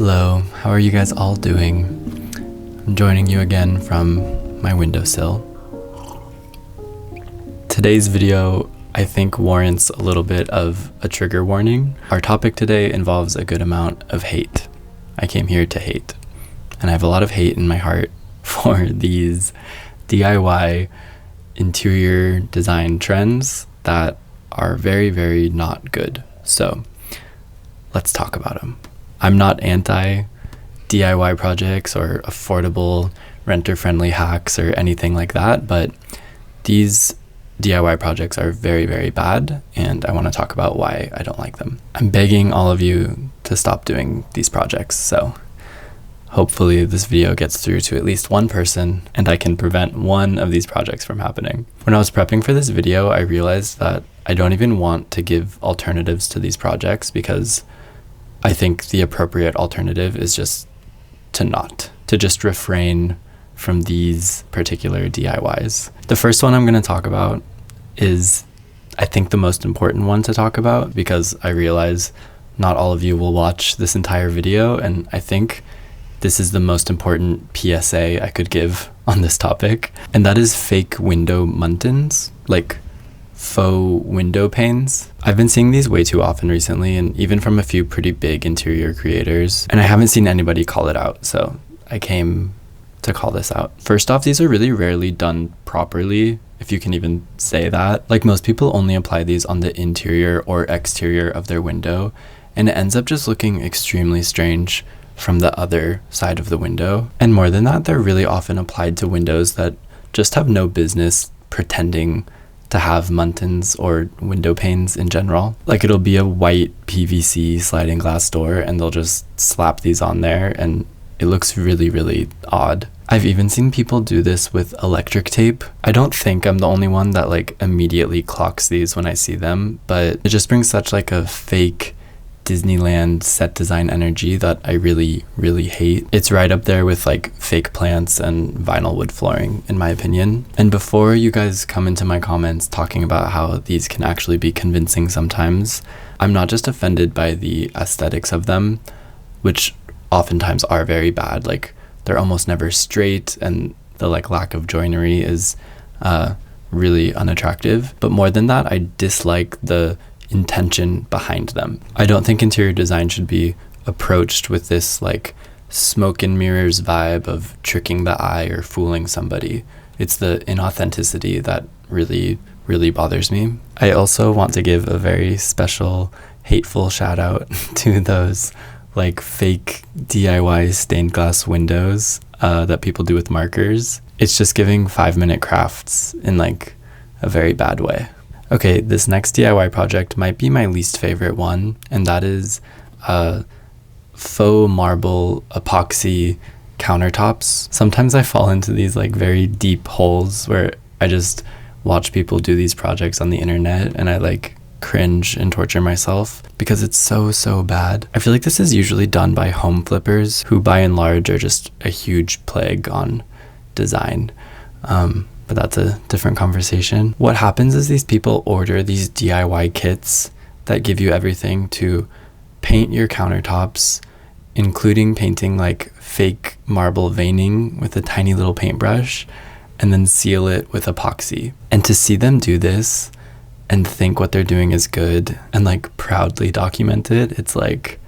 Hello, how are you guys all doing? I'm joining you again from my windowsill. Today's video, I think, warrants a little bit of a trigger warning. Our topic today involves a good amount of hate. I came here to hate, and I have a lot of hate in my heart for these DIY interior design trends that are very, very not good. So let's talk about them. I'm not anti DIY projects or affordable renter-friendly hacks or anything like that, but these DIY projects are very, very bad, and I want to talk about why I don't like them. I'm begging all of you to stop doing these projects, so hopefully this video gets through to at least one person and I can prevent one of these projects from happening. When I was prepping for this video, I realized that I don't even want to give alternatives to these projects because I think the appropriate alternative is just to just refrain from these particular DIYs. The first one I'm going to talk about is, I think, the most important one to talk about because I realize not all of you will watch this entire video, and I think this is the most important PSA I could give on this topic, and that is fake window muntins, like faux window panes. I've been seeing these way too often recently, and even from a few pretty big interior creators, and I haven't seen anybody call it out, so I came to call this out. First off, these are really rarely done properly, if you can even say that. Like, most people only apply these on the interior or exterior of their window, and it ends up just looking extremely strange from the other side of the window. And more than that, they're really often applied to windows that just have no business pretending to have muntins or window panes in general. Like, it'll be a white PVC sliding glass door and they'll just slap these on there and it looks really, really odd. I've even seen people do this with electric tape. I don't think I'm the only one that like immediately clocks these when I see them, but it just brings such like a fake Disneyland set design energy that I really, really hate. It's right up there with like fake plants and vinyl wood flooring, in my opinion. And before you guys come into my comments talking about how these can actually be convincing sometimes, I'm not just offended by the aesthetics of them, which oftentimes are very bad. Like, they're almost never straight and the like lack of joinery is really unattractive. But more than that, I dislike the intention behind them. I don't think interior design should be approached with this like smoke and mirrors vibe of tricking the eye or fooling somebody. It's the inauthenticity that really, really bothers me. I also want to give a very special hateful shout out to those like fake DIY stained glass windows that people do with markers. It's just giving 5-minute crafts in like a very bad way. Okay, this next DIY project might be my least favorite one, and that is faux marble epoxy countertops. Sometimes I fall into these like very deep holes where I just watch people do these projects on the internet and I like cringe and torture myself because it's so bad. I feel like this is usually done by home flippers who by and large are just a huge plague on design. But that's a different conversation. What happens is these people order these DIY kits that give you everything to paint your countertops, including painting like fake marble veining with a tiny little paintbrush, and then seal it with epoxy. And to see them do this and think what they're doing is good and like proudly document it, it's like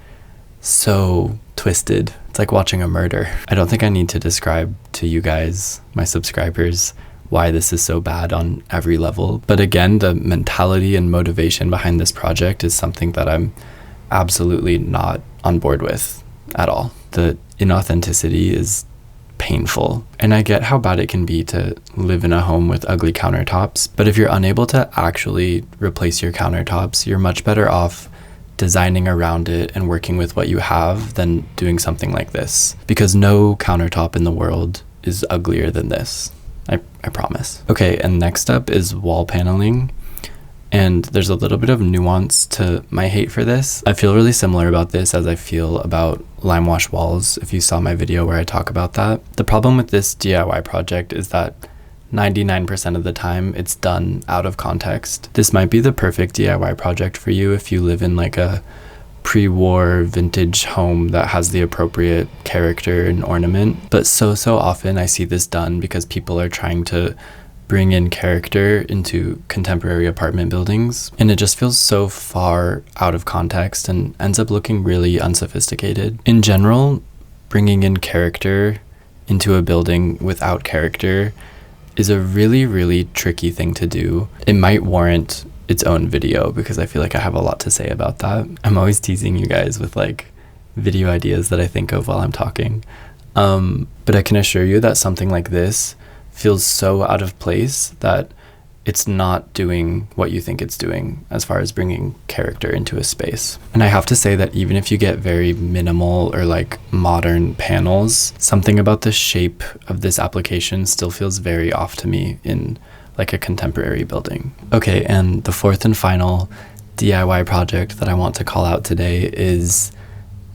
so twisted. It's like watching a murder. I don't think I need to describe to you guys, my subscribers, why this is so bad on every level. But again, the mentality and motivation behind this project is something that I'm absolutely not on board with at all. The inauthenticity is painful. And I get how bad it can be to live in a home with ugly countertops, but if you're unable to actually replace your countertops, you're much better off designing around it and working with what you have than doing something like this, because no countertop in the world is uglier than this. I promise. Okay, and next up is wall paneling. And there's a little bit of nuance to my hate for this. I feel really similar about this as I feel about lime wash walls, if you saw my video where I talk about that. The problem with this DIY project is that 99% of the time it's done out of context. This might be the perfect DIY project for you if you live in like a pre-war vintage home that has the appropriate character and ornament. But so often I see this done because people are trying to bring in character into contemporary apartment buildings, and it just feels so far out of context and ends up looking really unsophisticated. In general, bringing in character into a building without character is a really tricky thing to do. It might warrant its own video because I feel like I have a lot to say about that. I'm always teasing you guys with like video ideas that I think of while I'm talking. But I can assure you that something like this feels so out of place that it's not doing what you think it's doing as far as bringing character into a space. And I have to say that even if you get very minimal or like modern panels, something about the shape of this application still feels very off to me in like a contemporary building. Okay, and the fourth and final DIY project that I want to call out today is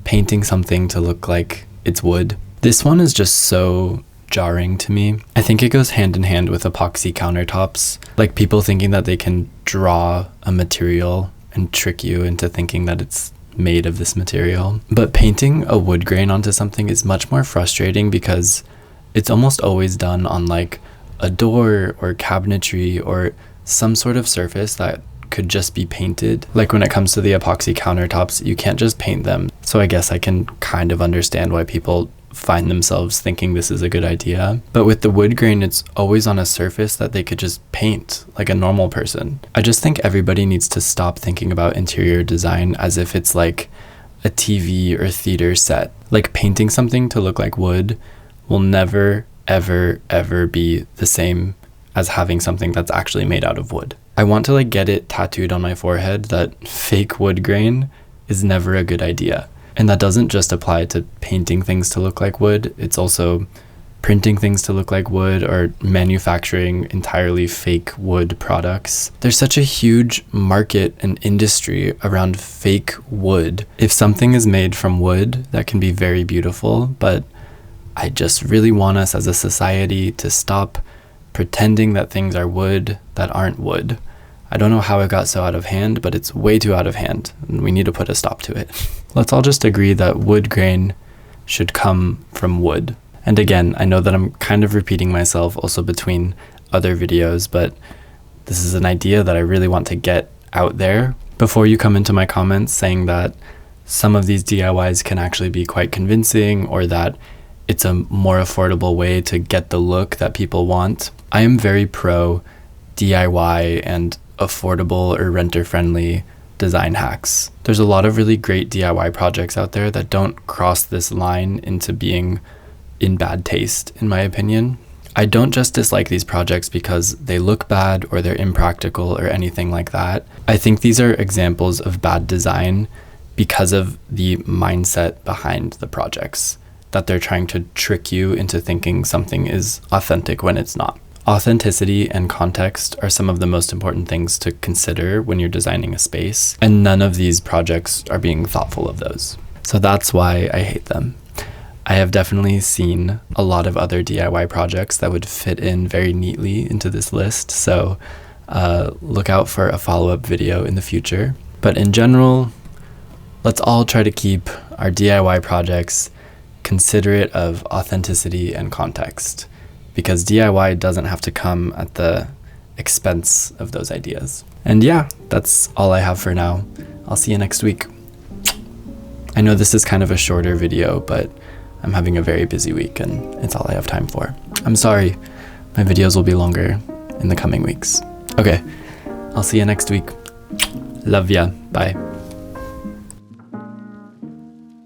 painting something to look like it's wood. This one is just so jarring to me. I think it goes hand in hand with epoxy countertops, like people thinking that they can draw a material and trick you into thinking that it's made of this material. But painting a wood grain onto something is much more frustrating because it's almost always done on like a door or cabinetry or some sort of surface that could just be painted. Like when it comes to the epoxy countertops, you can't just paint them. So I guess I can kind of understand why people find themselves thinking this is a good idea. But with the wood grain, it's always on a surface that they could just paint like a normal person. I just think everybody needs to stop thinking about interior design as if it's like a TV or theater set. Like painting something to look like wood will never, ever be the same as having something that's actually made out of wood. I want to like get it tattooed on my forehead that fake wood grain is never a good idea. And that doesn't just apply to painting things to look like wood, it's also printing things to look like wood or manufacturing entirely fake wood products. There's such a huge market and industry around fake wood. If something is made from wood, that can be very beautiful, but I just really want us as a society to stop pretending that things are wood that aren't wood. I don't know how it got so out of hand, but it's way too out of hand, and we need to put a stop to it. Let's all just agree that wood grain should come from wood. And again, I know that I'm kind of repeating myself also between other videos, but this is an idea that I really want to get out there. Before you come into my comments saying that some of these DIYs can actually be quite convincing or that it's a more affordable way to get the look that people want, I am very pro DIY and affordable or renter-friendly design hacks. There's a lot of really great DIY projects out there that don't cross this line into being in bad taste, in my opinion. I don't just dislike these projects because they look bad or they're impractical or anything like that. I think these are examples of bad design because of the mindset behind the projects, that they're trying to trick you into thinking something is authentic when it's not. Authenticity and context are some of the most important things to consider when you're designing a space, and none of these projects are being thoughtful of those. So that's why I hate them. I have definitely seen a lot of other DIY projects that would fit in very neatly into this list, so look out for a follow-up video in the future. But in general, let's all try to keep our DIY projects considerate of authenticity and context, because DIY doesn't have to come at the expense of those ideas. And yeah, that's all I have for now. I'll see you next week. I know this is kind of a shorter video, but I'm having a very busy week and it's all I have time for. I'm sorry, my videos will be longer in the coming weeks. Okay, I'll see you next week. Love ya, bye.